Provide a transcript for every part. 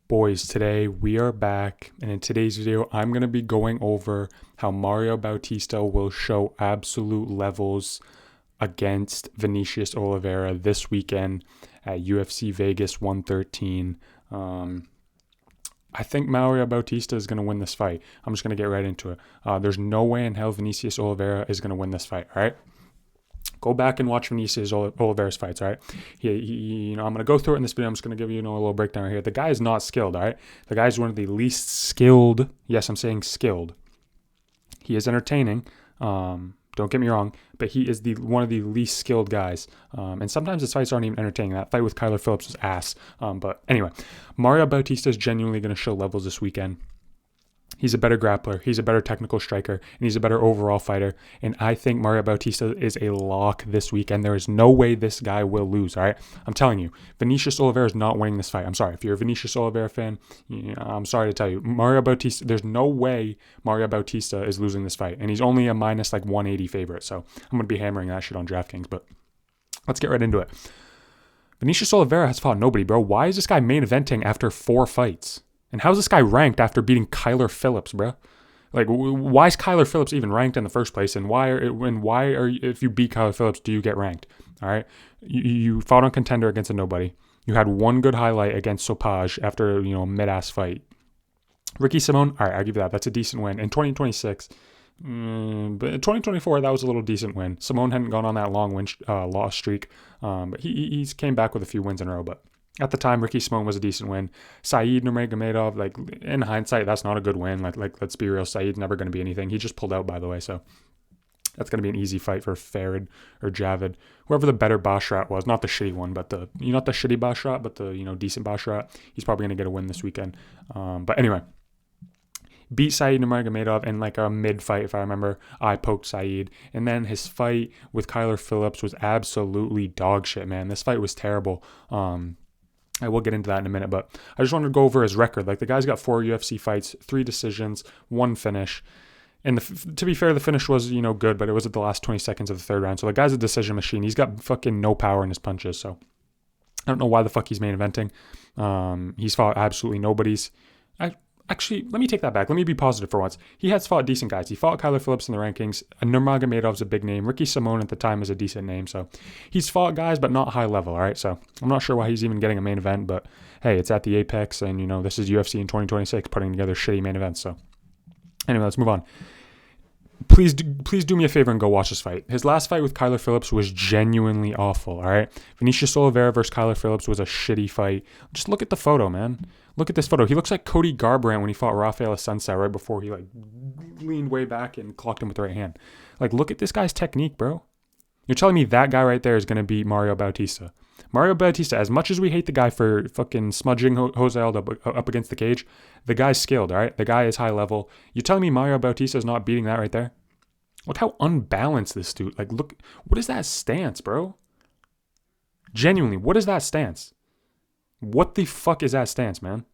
Boys, today we are back, and in today's video, I'm going to be going over how Mario Bautista will show absolute levels against Vinicius Oliveira this weekend at UFC Vegas 113. I think Mario Bautista is going to win this fight. I'm just going to get right into it. There's no way in hell Vinicius Oliveira is going to win this fight, all right? Go back and watch Vinicius Oliveira's fights, all right? I'm going to go through it in this video. I'm just going to give you a little breakdown right here. The guy is not skilled, all right? The guy is one of the least skilled. Yes, I'm saying skilled. He is entertaining. Don't get me wrong, but he is one of the least skilled guys. And sometimes his fights aren't even entertaining. That fight with Kyler Phillips was ass. But anyway, Mario Bautista is genuinely going to show levels this weekend. He's a better grappler, he's a better technical striker, and he's a better overall fighter. And I think Mario Bautista is a lock this weekend. There is no way this guy will lose, all right? I'm telling you, Vinicius Oliveira is not winning this fight. I'm sorry. If you're a Vinicius Oliveira fan, I'm sorry to tell you. Mario Bautista, there's no way Mario Bautista is losing this fight. And he's only a minus 180 favorite. So I'm going to be hammering that shit on DraftKings. But let's get right into it. Vinicius Oliveira has fought nobody, bro. Why is this guy main eventing after 4 fights? And how's this guy ranked after beating Kyler Phillips, bro? Why is Kyler Phillips even ranked in the first place? And if you beat Kyler Phillips, do you get ranked? All right, you fought on Contender against a nobody. You had one good highlight against Sopaj after a mid-ass fight. Ricky Simon, all right, I'll give you that. That's a decent win. In 2026, but in 2024, that was a little decent win. Simon hadn't gone on that long loss streak, but he's came back with a few wins in a row, but. At the time, Ricky Simon was a decent win. Saeed Nurmagomedov, in hindsight, that's not a good win. Let's be real. Saeed's never going to be anything. He just pulled out, by the way, so that's going to be an easy fight for Farid or Javid. Whoever the better Bashrat was, not the shitty one, but not the shitty Bashrat, but the decent Bashrat. He's probably going to get a win this weekend. But anyway, beat Saeed Nurmagomedov in a mid-fight, if I remember. I poked Saeed. And then his fight with Kyler Phillips was absolutely dog shit, man. This fight was terrible. I will get into that in a minute, but I just wanted to go over his record. The guy's got 4 UFC fights, 3 decisions, 1 finish. And to be fair, the finish was, good, but it was at the last 20 seconds of the third round. So the guy's a decision machine. He's got fucking no power in his punches. So I don't know why the fuck he's main eventing. He's fought absolutely nobody's. Actually, let me take that back. Let me be positive for once. He has fought decent guys. He fought Kyler Phillips in the rankings. Nurmagomedov's a big name. Ricky Simon at the time is a decent name. So he's fought guys, but not high level, all right? So I'm not sure why he's even getting a main event, but hey, it's at the Apex, and, this is UFC in 2026 putting together shitty main events. So anyway, let's move on. Please do me a favor and go watch this fight. His last fight with Kyler Phillips was genuinely awful, all right? Vinicius Oliveira versus Kyler Phillips was a shitty fight. Just look at the photo, man. Look at this photo. He looks like Cody Garbrandt when he fought Rafael Assunção right before he leaned way back and clocked him with the right hand. Look at this guy's technique, bro. You're telling me that guy right there is going to beat Mario Bautista. Mario Bautista, as much as we hate the guy for fucking smudging Jose Aldo up against the cage, the guy's skilled, all right? The guy is high level. You're telling me Mario Bautista is not beating that right there? Look how unbalanced this dude. Look, what is that stance, bro? Genuinely, what is that stance? What the fuck is that stance, man?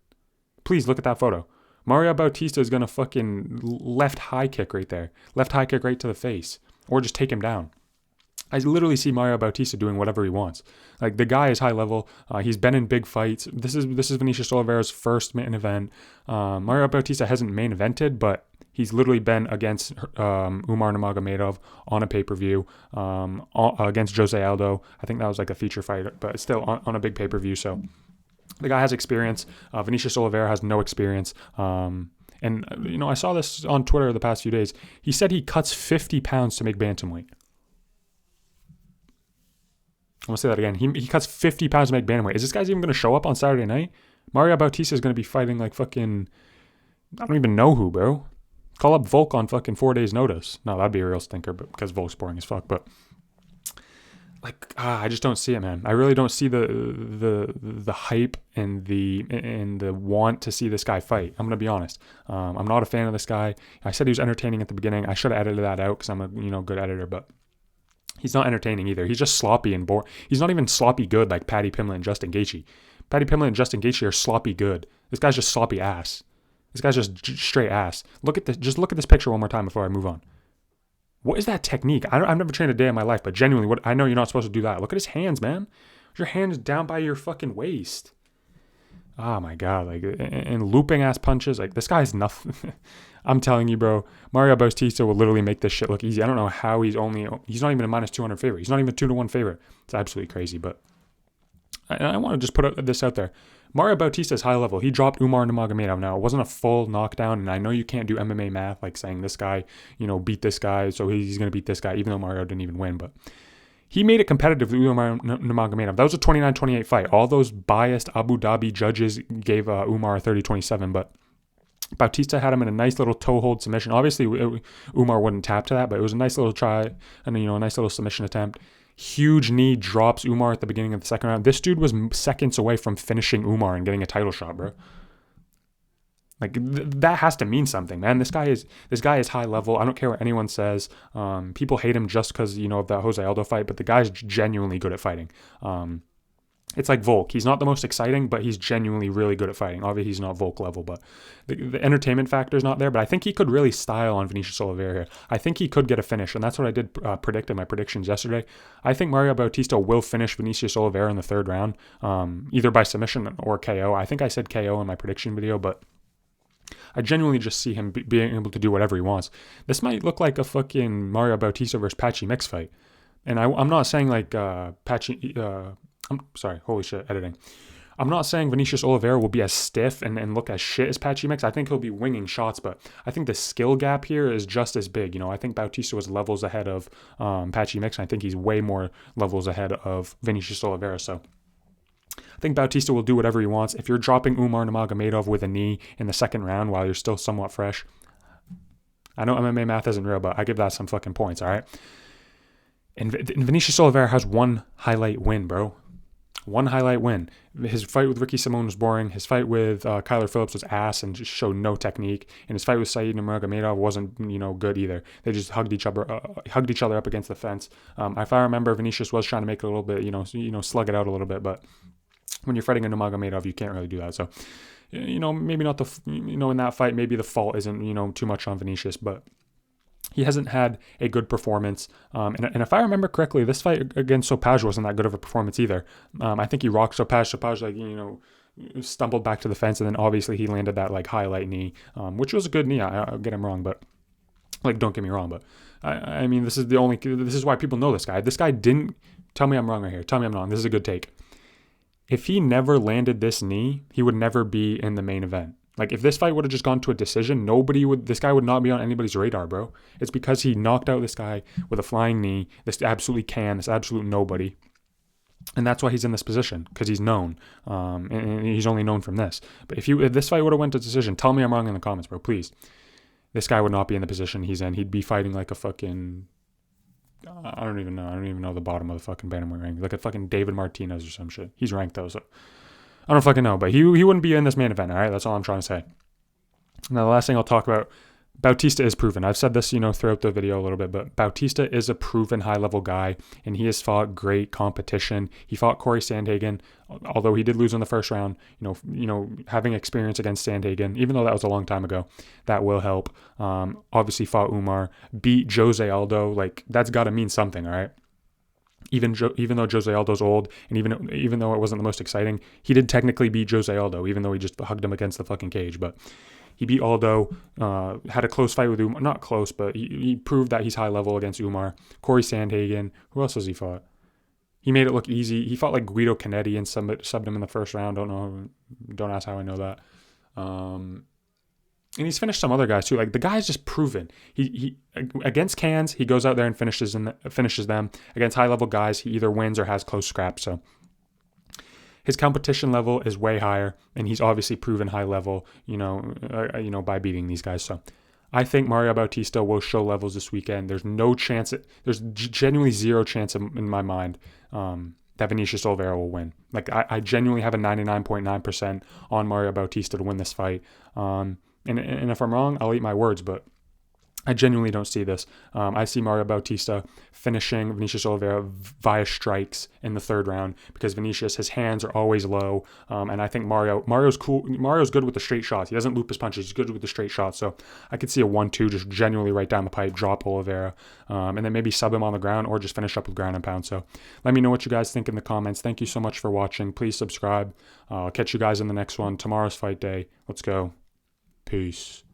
Please look at that photo. Mario Bautista is going to fucking left high kick right there. Left high kick right to the face. Or just take him down. I literally see Mario Bautista doing whatever he wants. The guy is high level. He's been in big fights. This is Vinicius Oliveira's first main event. Mario Bautista hasn't main evented, but he's literally been against Umar Nurmagomedov on a pay-per-view, against Jose Aldo. I think that was a feature fight, but still on a big pay-per-view. So the guy has experience. Vinicius Oliveira has no experience. And I saw this on Twitter the past few days. He said he cuts 50 pounds to make bantamweight. I'm going to say that again. He cuts 50 pounds to make bantamweight. Is this guy's even going to show up on Saturday night? Mario Bautista is going to be fighting fucking... I don't even know who, bro. Call up Volk on fucking 4 days notice. No, that'd be a real stinker, but because Volk's boring as fuck. But I just don't see it, man. I really don't see the hype and the want to see this guy fight. I'm gonna be honest. I'm not a fan of this guy. I said he was entertaining at the beginning. I should have edited that out because I'm a good editor, but he's not entertaining either. He's just sloppy and boring. He's not even sloppy good like Paddy Pimblett and Justin Gaethje. Paddy Pimblett and Justin Gaethje are sloppy good. This guy's just sloppy ass. This guy's just straight ass. Look at this. Just look at this picture one more time before I move on. What is that technique? I've never trained a day in my life, but genuinely, I know you're not supposed to do that. Look at his hands, man. Your hands down by your fucking waist. Oh my God, like, and looping ass punches. Like, this guy's nothing. I'm telling you, bro, Mario Bautista will literally make this shit look easy. I don't know how he's not even a minus 200 favorite. He's not even a 2-1 favorite. It's absolutely crazy, but I want to just put this out there. Mario Bautista is high level. He dropped Umar Nurmagomedov. Now, it wasn't a full knockdown, and I know you can't do MMA math, like saying this guy, beat this guy, so he's going to beat this guy, even though Mario didn't even win, but he made it competitive with Umar Nurmagomedov. That was a 29-28 fight. All those biased Abu Dhabi judges gave Umar a 30-27, but Bautista had him in a nice little toe hold submission. Obviously, Umar wouldn't tap to that, but it was a nice little try and a nice little submission attempt. Huge knee drops Umar at the beginning of the second round. This dude was seconds away from finishing Umar and getting a title shot, bro. Like, that has to mean something, man. This guy is high level. I don't care what anyone says. People hate him just because of that Jose Aldo fight, but the guy's genuinely good at fighting. It's like Volk. He's not the most exciting, but he's genuinely really good at fighting. Obviously, he's not Volk level, but the entertainment factor is not there. But I think he could really style on Vinicius Oliveira here. I think he could get a finish, and that's what I did predict in my predictions yesterday. I think Mario Bautista will finish Vinicius Oliveira in the third round, either by submission or KO. I think I said KO in my prediction video, but I genuinely just see him being able to do whatever he wants. This might look like a fucking Mario Bautista versus Patchy Mix fight. And I'm not saying like Patchy... I'm sorry, holy shit, editing. I'm not saying Vinicius Oliveira will be as stiff and look as shit as Patchy Mix. I think he'll be winging shots, but I think the skill gap here is just as big. I think Bautista was levels ahead of Patchy Mix, and I think he's way more levels ahead of Vinicius Oliveira. So I think Bautista will do whatever he wants. If you're dropping Umar Nurmagomedov with a knee in the second round while you're still somewhat fresh, I know MMA math isn't real, but I give that some fucking points, all right? And Vinicius Oliveira has one highlight win, bro. One highlight win. His fight with Ricky Simon was boring. His fight with Kyler Phillips was ass and just showed no technique. And his fight with Said Nurmagomedov wasn't, good either. They just hugged each other up against the fence. If I remember, Vinicius was trying to make it a little bit, slug it out a little bit. But when you're fighting a Nurmagomedov, you can't really do that. So, maybe not in that fight, maybe the fault isn't, too much on Vinicius, but he hasn't had a good performance. And if I remember correctly, this fight against Sopaj wasn't that good of a performance either. I think he rocked Sopaj. Sopaj, stumbled back to the fence, and then obviously he landed that like highlight knee, which was a good knee. I'll get him wrong, but don't get me wrong. But I mean, this is why people know this guy. This guy didn't, tell me I'm wrong right here. Tell me I'm wrong. This is a good take. If he never landed this knee, he would never be in the main event. Like, if this fight would have just gone to a decision, this guy would not be on anybody's radar, bro. It's because he knocked out this guy with a flying knee, this absolute nobody. And that's why he's in this position, because he's known. And he's only known from this. But if this fight would have went to decision, tell me I'm wrong in the comments, bro, please. This guy would not be in the position he's in. He'd be fighting like a fucking... I don't even know the bottom of the fucking bantamweight rank. Like a fucking David Martinez or some shit. He's ranked though, so... I don't fucking know, but he wouldn't be in this main event, all right? That's all I'm trying to say. Now, the last thing I'll talk about, Bautista is proven. I've said this, throughout the video a little bit, but Bautista is a proven high-level guy, and he has fought great competition. He fought Corey Sandhagen, although he did lose in the first round. Having experience against Sandhagen, even though that was a long time ago, that will help. Obviously fought Umar, beat Jose Aldo. Like, that's got to mean something, all right? Even though Jose Aldo's old, and even though it wasn't the most exciting, he did technically beat Jose Aldo, even though he just hugged him against the fucking cage. But he beat Aldo, had a close fight with Umar. Not close, but he proved that he's high level against Umar. Corey Sandhagen. Who else has he fought? He made it look easy. He fought like Guido Canetti and subbed him in the first round. Don't ask how I know that. And he's finished some other guys too. Like, the guy's just proven. He against cans, he goes out there and finishes them. Against high level guys, he either wins or has close scraps. So his competition level is way higher, and he's obviously proven high level. By beating these guys. So I think Mario Bautista will show levels this weekend. There's no chance. There's genuinely zero chance in my mind that Vinicius Oliveira will win. Like, I genuinely have a 99.9% on Mario Bautista to win this fight. And if I'm wrong, I'll eat my words, but I genuinely don't see this. I see Mario Bautista finishing Vinicius Oliveira via strikes in the third round because Vinicius, his hands are always low, and I think Mario's cool. Mario's good with the straight shots. He doesn't loop his punches. He's good with the straight shots. So I could see a 1-2 just genuinely right down the pipe, drop Oliveira, and then maybe sub him on the ground or just finish up with ground and pound. So let me know what you guys think in the comments. Thank you so much for watching. Please subscribe. I'll catch you guys in the next one. Tomorrow's fight day. Let's go. Peace.